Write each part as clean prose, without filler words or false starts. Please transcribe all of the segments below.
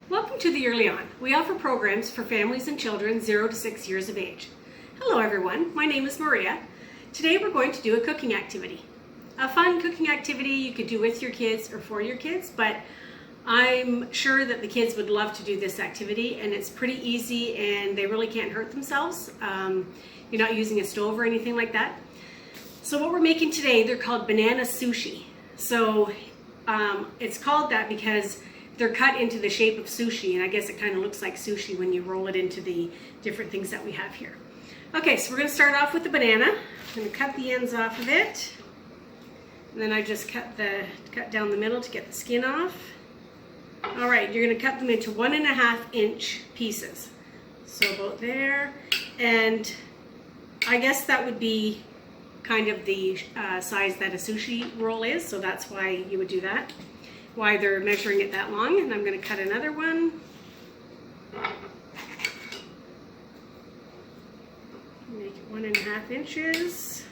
Welcome to the EarlyON. We offer programs for families and children 0 to 6 years of age. Hello everyone, my name is Maria. Today we're going to do a cooking activity. A fun cooking activity you could do with your kids or for your kids, but I'm sure that the kids would love to do this activity, and it's pretty easy and they really can't hurt themselves. You're not using a stove or anything like that. So what we're making today, they're called banana sushi. So it's called that because they're cut into the shape of sushi, and I guess it kind of looks like sushi when you roll it into the different things that we have here. Okay, so we're going to start off with the banana. I'm going to cut the ends off of it, and then I just cut down the middle to get the skin off. All right, you're going to cut them into 1.5 inch pieces. So about there, and I guess that would be kind of the size that a sushi roll is, so that's why you would do that. Why they're measuring it that long. And I'm going to cut another one. Make it 1.5 inches.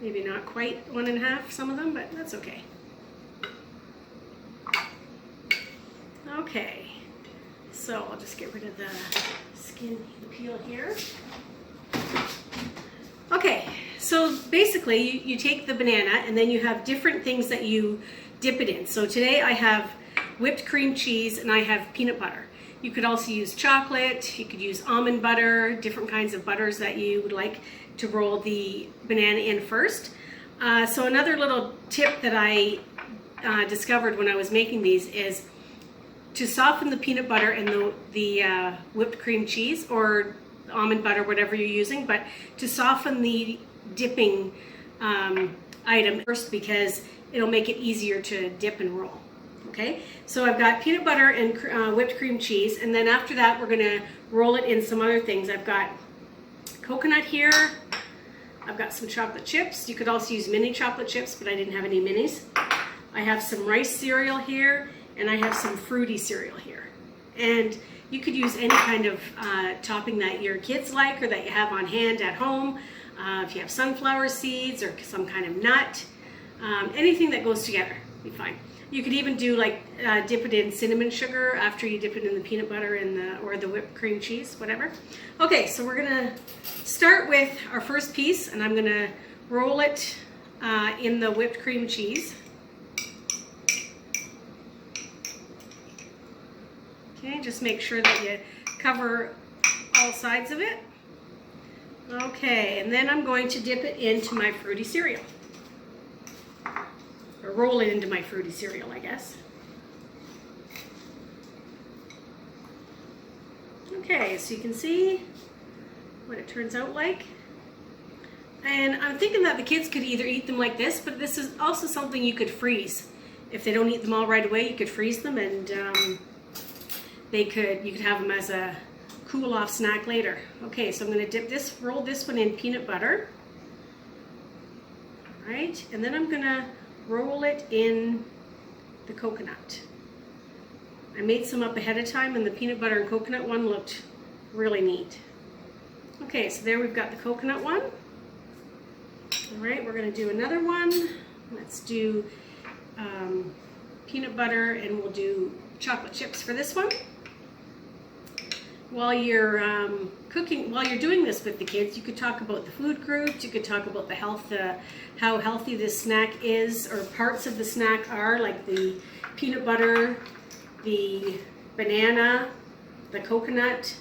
Maybe not quite 1.5, some of them, but that's okay. Okay, so I'll just get rid of the skin peel here. Okay, so basically you take the banana and then you have different things that you dip it in. So today I have whipped cream cheese and I have peanut butter. You could also use chocolate, you could use almond butter, different kinds of butters that you would like to roll the banana in first. So another little tip that I discovered when I was making these is to soften the peanut butter and the whipped cream cheese or almond butter, whatever you're using, but to soften the dipping item first, because it'll make it easier to dip and roll. Okay, so I've got peanut butter and whipped cream cheese, and then after that we're gonna roll it in some other things. I've got coconut here, I've got some chocolate chips. You could also use mini chocolate chips, but I didn't have any minis. I have some rice cereal here, and I have some fruity cereal here. And you could use any kind of topping that your kids like or that you have on hand at home. If you have sunflower seeds or some kind of nut, anything that goes together, be fine. You could even do like dip it in cinnamon sugar after you dip it in the peanut butter and or the whipped cream cheese, whatever. Okay, so we're gonna start with our first piece, and I'm gonna roll it in the whipped cream cheese. Okay, just make sure that you cover all sides of it. Okay, and then I'm going to dip it into my fruity cereal. Or roll it into my fruity cereal, I guess. Okay, so you can see what it turns out like. And I'm thinking that the kids could either eat them like this, but this is also something you could freeze. If they don't eat them all right away, you could freeze them, and you could have them as a cool-off snack later. Okay, so I'm going to roll this one in peanut butter. All right, and then I'm going to roll it in the coconut. I made some up ahead of time, and the peanut butter and coconut one looked really neat. Okay, so there we've got the coconut one. All right, we're going to do another one. Let's do peanut butter, and we'll do chocolate chips for this one. While you're doing this with the kids, you could talk about the food groups, you could talk about the health, how healthy this snack is, or parts of the snack are, like the peanut butter, the banana, the coconut.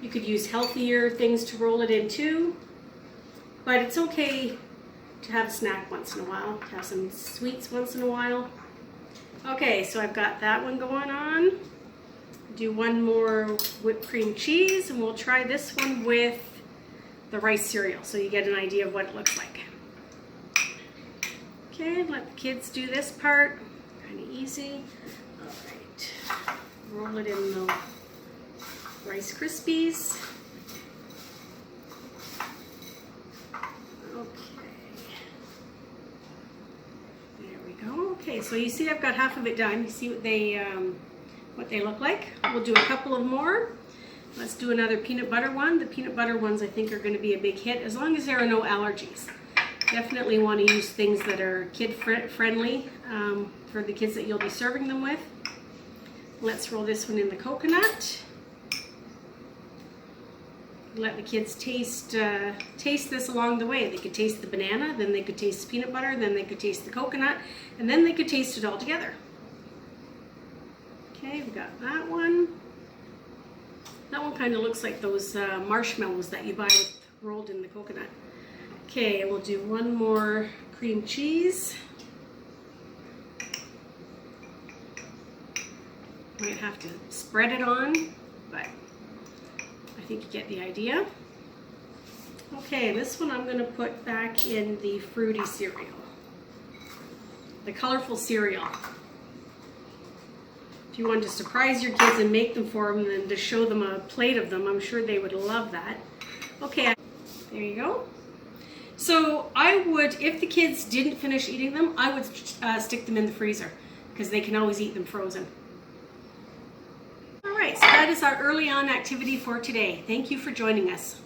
You could use healthier things to roll it in too, but it's okay to have a snack once in a while, to have some sweets once in a while. Okay, so I've got that one going on. Do one more whipped cream cheese, and we'll try this one with the rice cereal so you get an idea of what it looks like. Okay, let the kids do this part. Kind of easy. All right, roll it in the Rice Krispies. Okay, so you see I've got half of it done. You see what they look like. We'll do a couple of more. Let's do another peanut butter one. The peanut butter ones I think are going to be a big hit, as long as there are no allergies. Definitely want to use things that are kid friendly for the kids that you'll be serving them with. Let's roll this one in the coconut. Let the kids taste this along the way. They could taste the banana, then they could taste the peanut butter, then they could taste the coconut, and then they could taste it all together. Okay, we got that one. That one kind of looks like those marshmallows that you buy rolled in the coconut. Okay, we'll do one more cream cheese. Might have to spread it on, but I think you get the idea. Okay, this one I'm going to put back in the fruity cereal, the colorful cereal. If you wanted to surprise your kids and make them for them and to show them a plate of them, I'm sure they would love that. Okay, there you go. So I would, if the kids didn't finish eating them, I would stick them in the freezer because they can always eat them frozen. All right, so that is our early on activity for today. Thank you for joining us.